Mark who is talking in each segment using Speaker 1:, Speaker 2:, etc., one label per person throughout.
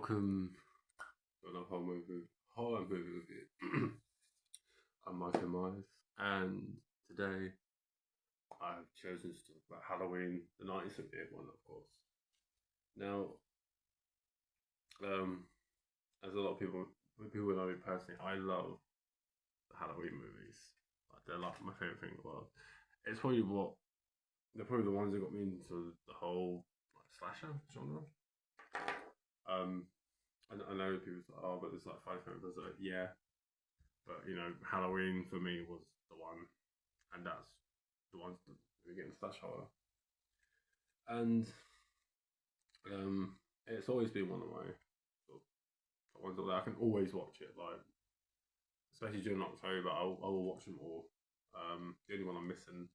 Speaker 1: Welcome to another horror movie review. I'm Michael Myers, and today I've chosen to talk about Halloween, the 1978 one, of course. Now, um, as a lot of people know me personally, I love the Halloween movies. Like they're like my favorite thing in the world. It's probably they're probably the ones that got me into the whole slasher genre. Um, I know people say, oh, but there's like five films. I was like, yeah, but Halloween for me was the one, and that's the ones that we get in slash horror. And it's always been one of my sort of ones that I can always watch it. Like especially during October, I will watch them all. The only one I'm missing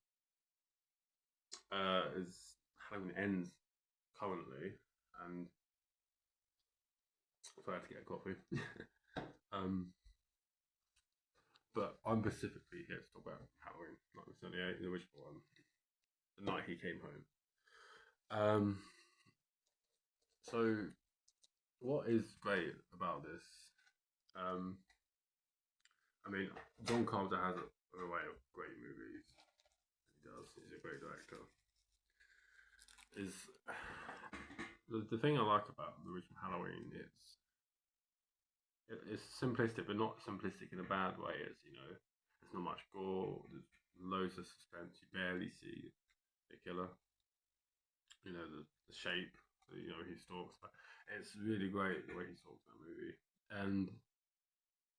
Speaker 1: is Halloween Ends currently, and so I had to get a copy. um, but I'm specifically here to talk about Halloween 1978, the original one, the night he came home. So what is great about this? Um, I mean, John Carpenter has a way of great movies. He does. He's a great director. Is the thing I like about the original Halloween is it's simplistic, but not simplistic in a bad way. It's there's not much gore. There's loads of suspense. You barely see the killer. The shape. He stalks. It's really great the way he stalks that movie. And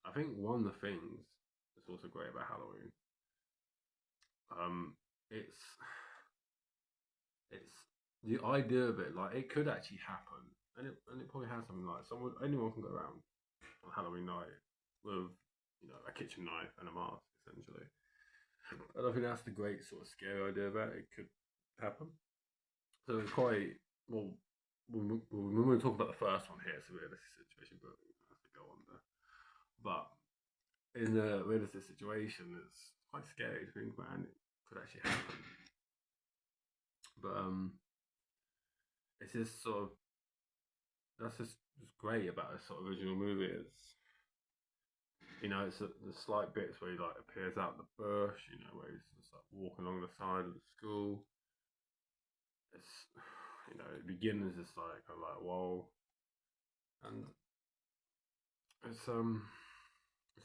Speaker 1: I think one of the things that's also great about Halloween, it's it's the idea of it. Like it could actually happen, and it probably has something like anyone can go around on Halloween night with a kitchen knife and a mask essentially. And I think that's the great sort of scary idea about it. It could happen. So it's quite well. When we talk about the first one here, it's a realistic situation, but I have to go on there. But in a realistic situation, it's quite scary to think about, and it could actually happen. But it's just sort of that's just great about this sort of original movie. It's the slight bits where he like appears out the bush, where he's just like walking along the side of the school. It's the beginning is just like I'm like whoa, and it's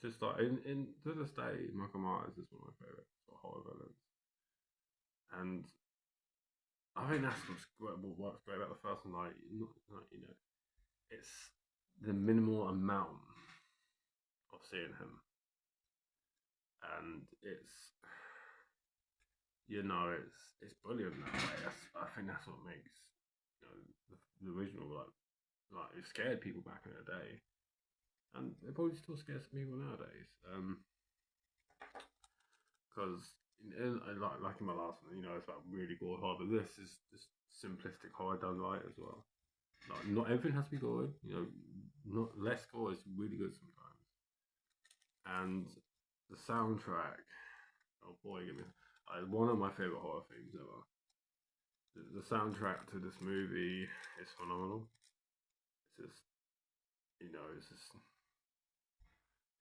Speaker 1: just like in to this day, Michael Myers is one of my favorite sort of horror villains, and I think that's what works great about the first one. Like, not it's the minimal amount of seeing him, and it's brilliant that way. I think that's what makes the original like it scared people back in the day, and it probably still scares people nowadays. Because like in my last one, it's about really gore horror, but this is just simplistic horror done right as well. Like not everything has to be gory, not less gore is really good sometimes. And the soundtrack, oh boy, give me one of my favorite horror themes ever. The soundtrack to this movie is phenomenal. It's just, it's just,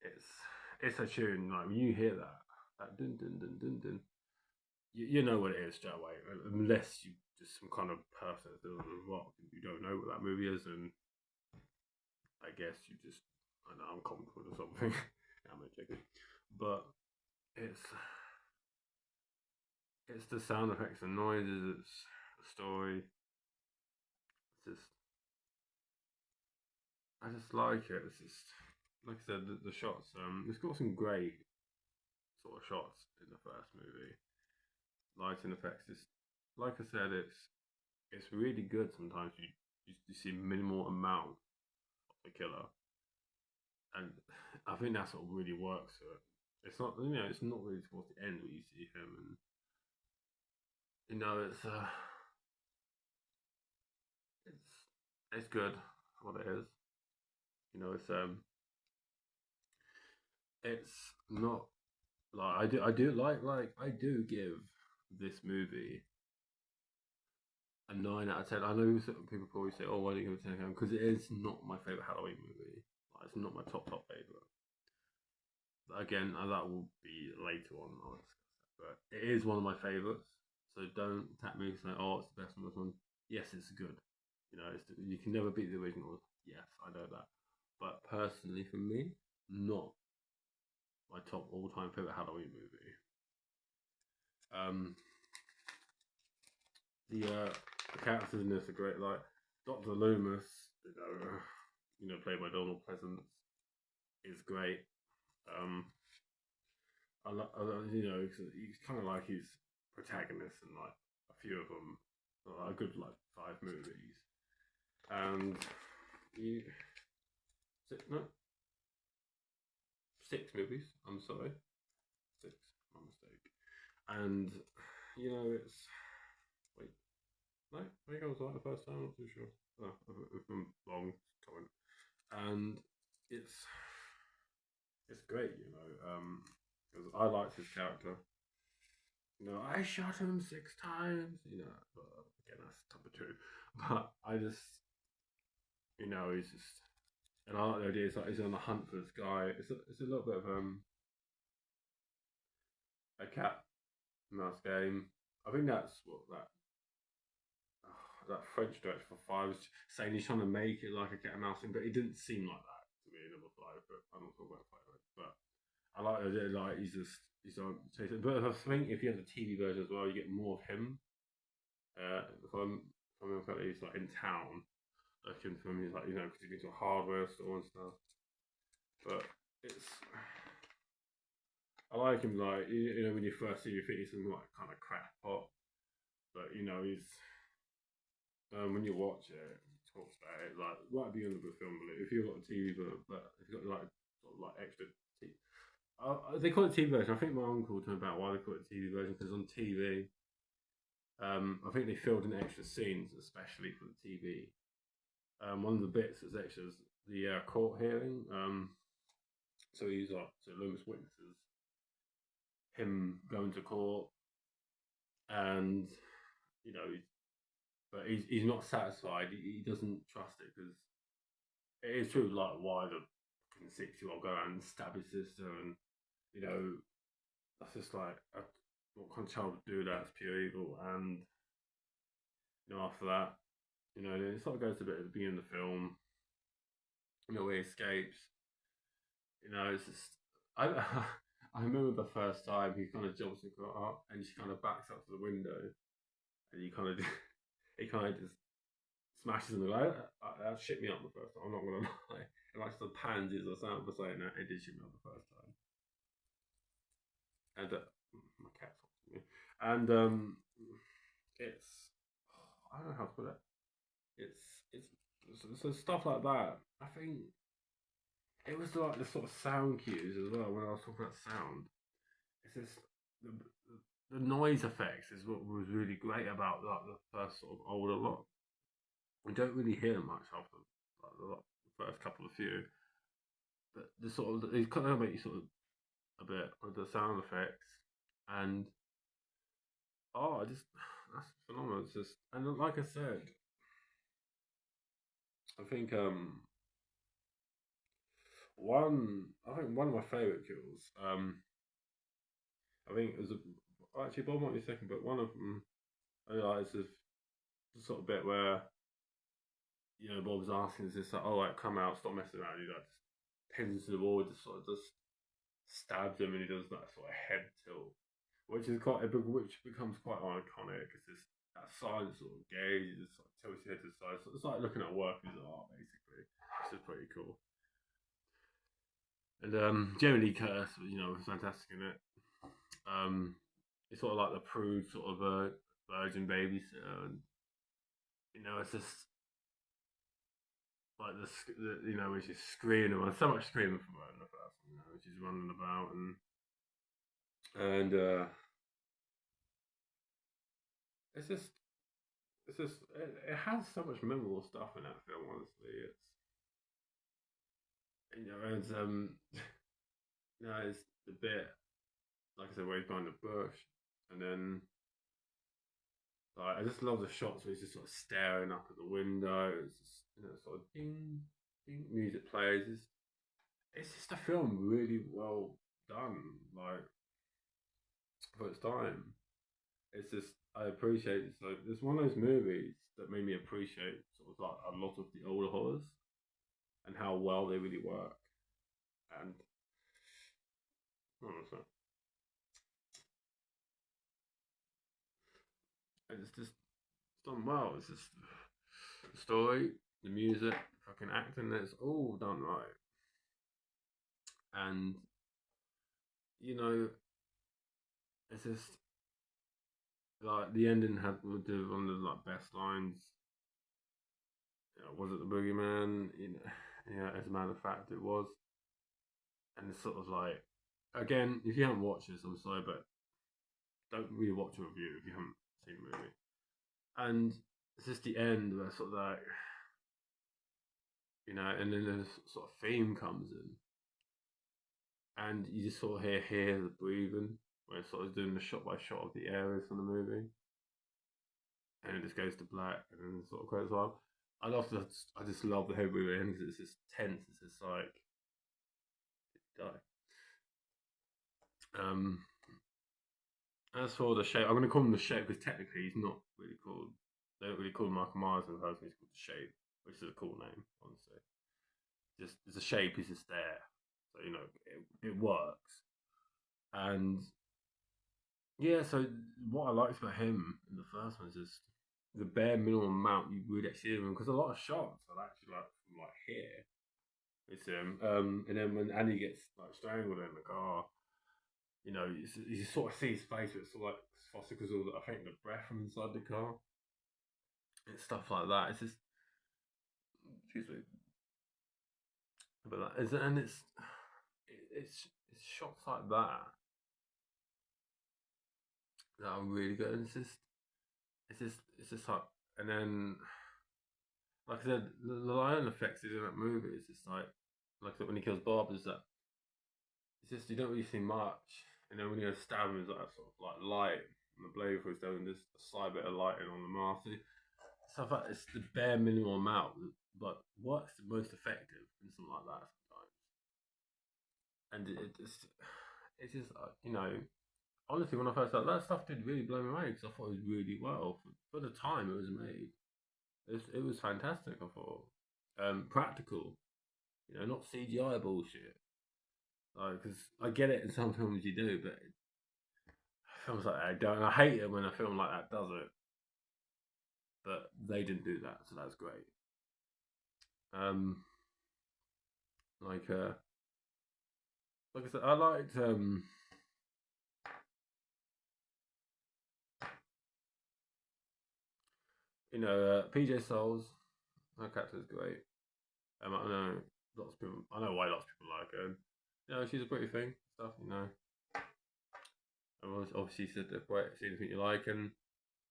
Speaker 1: it's it's a tune. Like when you hear that dun dun dun dun dun, you know what it is straight away. Unless you just some kind of person that doesn't rock, you don't know what that movie is, and I guess you just I know I'm comfortable or something. I'm gonna check it, but it's it's the sound effects and noises. It's the story. It's just I just like it. It's just like I said, the shots. It's got some great sort of shots in the first movie. Lighting effects. Just like I said, it's really good. Sometimes you see minimal amount of the killer, and I think that's what really works. So it's not really towards the end where you see him, and it's it's good what it is. It's not like I do give this movie a 9 out of 10. I know people probably say, "Oh, why do you give it 10?" Because it is not my favorite Halloween movie. Like, it's not my top favorite. Again, that will be later on. I'll discuss that. But it is one of my favorites. So don't tap me and say, "Oh, it's the best one." This one, yes, it's good. You know, you can never beat the original. Yes, I know that. But personally, for me, not my top all-time favorite Halloween movie. Um, the characters in this are great. Like Doctor Loomis, played by Donald Pleasance, is great. Um, he's kind of like his protagonist in like a few of them, a good like 5 movies, and you, no, 6 movies. I'm sorry, 6. My mistake. And it's wait, no, I think I was right the first time. I'm not too sure. Oh, if I'm wrong, comment. And it's it's great, because I liked his character. I shot him 6 times. But again, that's number 2. But I just, he's just, and I like the idea. It's like he's on the hunt for this guy. It's a little bit of a cat mouse game. I think that's what that French director for 5 was saying. He's trying to make it like a cat and mouse thing, but it didn't seem like that to me. Number 5, but I'm not talking about 5. But I like the idea. Like he's on chasing. But I think if you have the TV version as well, you get more of him. If I'm correctly, he's like in town looking for him. He's like because he's been to a hardware store and stuff. But it's I like him. Like when you first see him, you think he's some like kind of crackpot. But he's when you watch it, talks about it like right at the end of the film. If you've got a TV, but if you've got like sort of like extra. They call it TV version. I think my uncle told me about why they call it TV version because on TV, I think they filled in extra scenes especially for the TV. One of the bits that's extras the court hearing. So Loomis witnesses him going to court, and but he's not satisfied. He doesn't trust it because it is true. Like why the 6-year-old go out and stab his sister, and that's just like what kind of child would do that? It's pure evil. And after that, it sort of goes a bit at the beginning of the film. Where he escapes. It's just I I remember the first time he kind of jumps in up and she kind of backs up to the window, and he kind of just smashes him. Like that shit me up the first time. I'm not gonna lie. And like the pansies or something for saying that, it did shit me up the first time. And my cat's watching me. And it's I don't know how to put it. It's so stuff like that. I think it was like the sort of sound cues as well when I was talking about sound. It's just the noise effects is what was really great about like the first sort of older lot. We don't really hear much after like the first couple of few, but the sort of they kind of make you sort of a bit with the sound effects, and I just that's phenomenal. It's just and like I said, I think one of my favorite kills. I think it was actually Bob might be second, but one of them I realised is the sort of bit where Bob's asking is this like, oh like come out, stop messing around. He like just pins to the wall, just sort of just stabs him, and he does that sort of head tilt, which becomes quite iconic. It's just that silent sort of gaze, you just like tilts your head to the side. So it's like looking at work as art basically. It's just pretty cool. And Jamie Lee Curtis, was fantastic in it. It's sort of like the prude sort of virgin babysitter, and it's just like when she's screaming, and so much screaming from her in the first one, when she's running about and it has so much memorable stuff in that film. Honestly, it's the bit like I said where he's behind the bush, and then Like I just love the shots where he's just sort of staring up at the window. It's just sort of ding ding music plays. It's just a film really well done. Like for its time, it's just I appreciate it. So it's one of those movies that made me appreciate sort of like a lot of the older horrors and how well they really work. And oh, and it's just it's done well. It's just the story, the music, fucking acting. It's all done right. And you know, it's just like the ending had one of the like best lines. You know, was it the boogeyman? Yeah. As a matter of fact, it was. And it's sort of like, again, if you haven't watched this, I'm sorry, but don't really watch a review if you haven't seen the movie. And it's just the end where sort of like, and then this sort of theme comes in, and you just sort of hear the breathing, where it's sort of doing the shot by shot of the areas from the movie, and it just goes to black, and then it sort of goes on. I just love the heavy breathing because it's just tense. It's just like die. Um, as for the Shape, I'm going to call him the Shape because technically he's not really called. They don't really call him Michael Myers in the first. He's called the Shape, which is a cool name, honestly. Just the Shape is just there, so it works. And yeah, so what I liked about him in the first one is just the bare minimum amount you would actually see him because a lot of shots are actually like from like here. It's him, and then when Annie gets like strangled in the car, you sort of see his face, but it's sort of like foster because all I think the breath from inside the car and stuff like that. It's just excuse me, but and it's shots like that that are really good. And it's just like, and then like I said, the lion effects in that movie is just like when he kills Bob is that it's just you don't really see much, and then when you go stab him, it's like sort of like light on the blade for his doing just a slight bit of lighting on the mask. Stuff like it's the bare minimum amount, but works the most effective in something like that sometimes. And it's just honestly, when I first started, that stuff did really blow me away because I thought it was really well for the time it was made. It was fantastic. I thought practical, not CGI bullshit. Like, because I get it in some films you do, but films like that don't. And I hate it when a film like that does it, but they didn't do that, so that's great. Um, like like I said, I liked PJ Souls. Her character's great. I know lots of people. I know why lots of people like her. She's a pretty thing. Stuff. Everyone's obviously said the great. See anything you like, and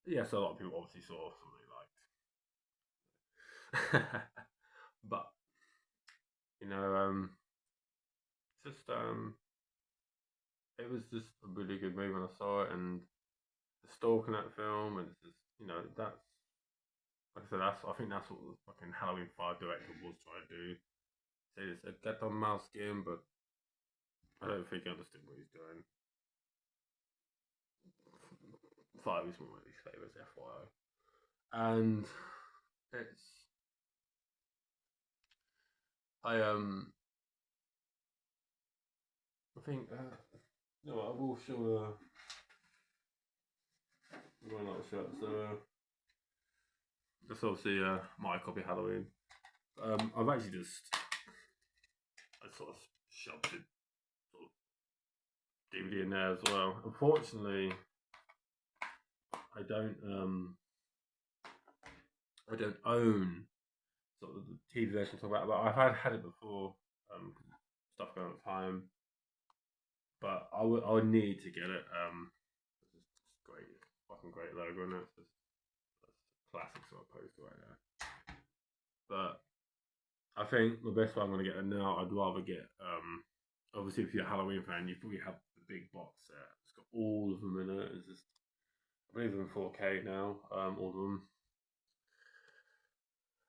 Speaker 1: yes, a lot of people obviously saw something they liked. But you know, it's just it was just a really good movie when I saw it, and the stalk in that film, and it's just that's like I said, I think that's what the fucking Halloween 5 director was trying to do. Say this a get on mouse game, but I don't think he understood what he's doing. 5 is one of his favourites, FYI. And it's I think I will show one other shot. So that's obviously my copy of Halloween. I've actually just I sort of shoved it sort of DVD in there as well. Unfortunately, I don't own sort of the TV version talk about, but I've had it before. Stuff going at the time, but I would need to get it. It's great, fucking great logo, and it's just classic sort of poster right there. But I think the best way I'm going to get it now, I'd rather get obviously if you're a Halloween fan, you probably have the big box set. It's got all of them in it. It's just I believe they're in 4K now. All of them.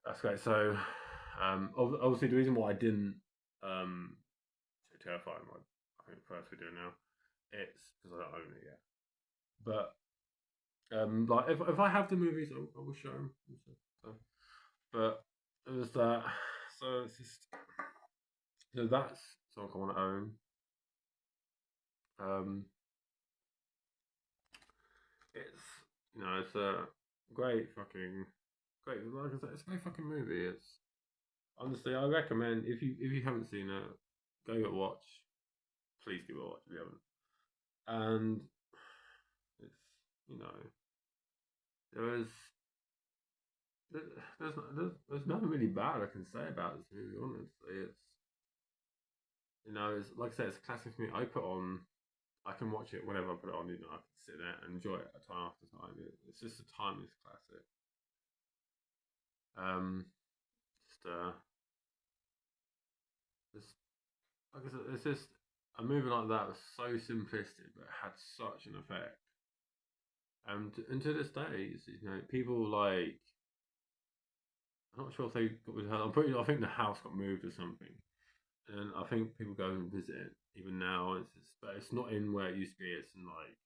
Speaker 1: That's great. So, obviously, the reason why I didn't so Terrifier, I think first video now, it's because I don't own it yet. But like if I have the movies, I will show them. So, but it was that. So it's just so that's something I want to own. Um, it's it's a great fucking great. Like I said, it's a great fucking movie. It's honestly, I recommend if you haven't seen it, go get a watch. Please give it a watch if you haven't. And it's you know there is there's nothing really bad I can say about this movie. Honestly, it's like I said, it's a classic for me. I can watch it whenever I put it on. I can sit there and enjoy it time after time. It's just a timeless classic. Um, just just like I said, it's just a movie like that was so simplistic, but had such an effect. And to this day, people like. I'm not sure if they got with her. I think the house got moved or something, and I think people go and visit it even now. But it's not in where it used to be. It's in like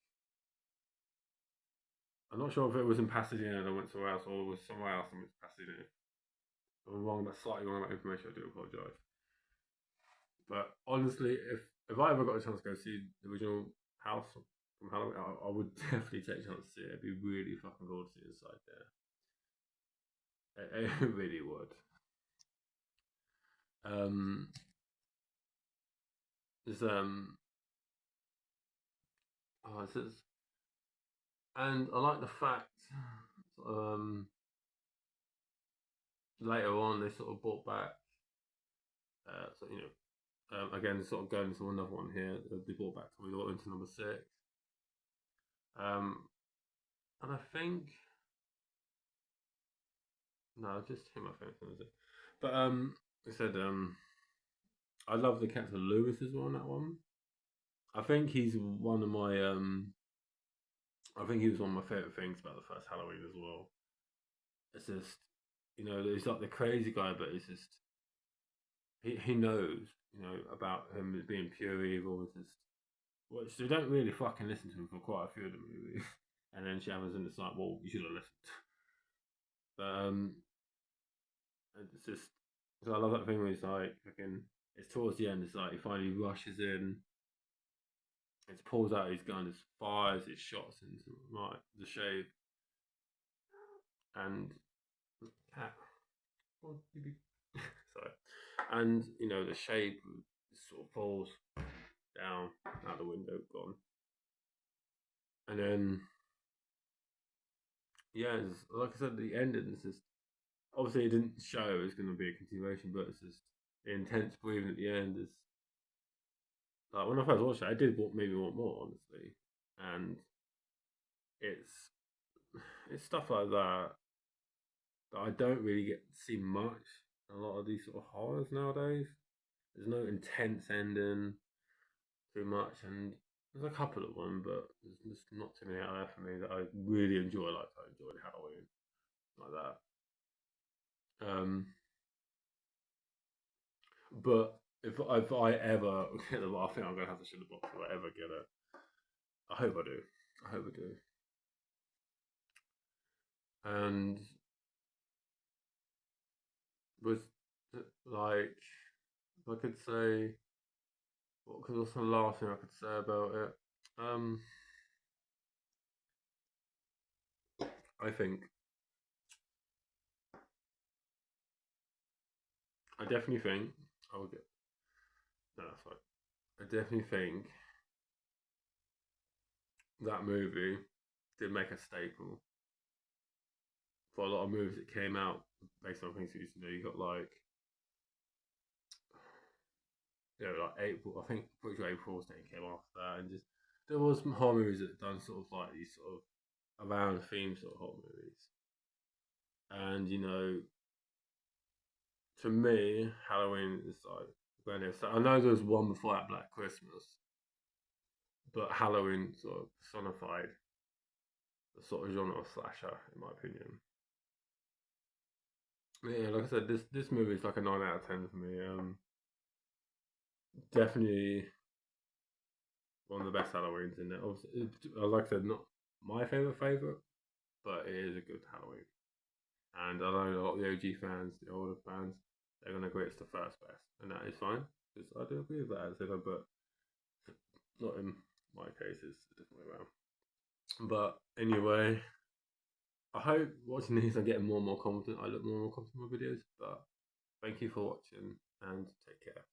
Speaker 1: I'm not sure if it was in Pasadena and I went somewhere else, or it was somewhere else and went to Pasadena. If I'm wrong, that's slightly wrong about information. I do apologise. But honestly, if I ever got a chance to go see the original house from Halloween, I would definitely take a chance to see it. It'd be really fucking cool to see inside there. It really would. Um, there's oh, it says, and I like the fact um later on they sort of brought back so again sort of going to another one here. They brought back Tommy Law into number 6. Um, and I think no, just him. I think was it. But I said I love the Captain Lewis as well on that one. I think he's one of my I think he was one of my favorite things about the first Halloween as well. It's just he's like the crazy guy, but it's just he knows about him being pure evil. It's just which they don't really fucking listen to him for quite a few of the movies. And then she happens and it's like, well, you should have listened. But it's just so I love that thing where he's like fucking. It's towards the end. It's like he finally rushes in. It pulls out his gun. It fires his shots into the shade, and cat. Sorry, and the shape sort of falls down out the window, gone, and then yeah, like I said, the ending is just obviously it didn't show it was going to be a continuation, but it's just the intense breathing at the end is like when I first watched it, I did maybe want more, honestly, and it's it's stuff like that that I don't really get to see much. A lot of these sort of horrors nowadays. There's no intense ending too much, and there's a couple of them, but there's just not too many out there for me that I really enjoy. Like I enjoyed Halloween, like that. But if I ever get the, I think I'm gonna have to shoot the box if I ever get it. I hope I do. I hope I do. And was like if I could say what was the last thing I could say about it? Um, I think I definitely think I would get. No, that's right. I definitely think that movie did make a staple for a lot of movies that came out based on things you used to do. You got like like April. I think pretty sure April Fool's Day came after that, and just there was some horror movies that done sort of like these sort of around theme sort of horror movies. And to me, Halloween is like brand new. So I know there was one before that, Black Christmas, but Halloween sort of personified the sort of genre of slasher, in my opinion. Yeah, like I said, this movie is like a 9 out of 10 for me. Definitely one of the best Halloweens in there. Obviously, like I said, not my favorite, but it is a good Halloween. And I know a lot of the OG fans, the older fans, they're gonna agree it's the first best, and that is fine because I do agree with that. As but not in my case. It's a different way around. But anyway, I hope watching these I'm getting more and more confident. I look more and more confident in my videos. But thank you for watching and take care.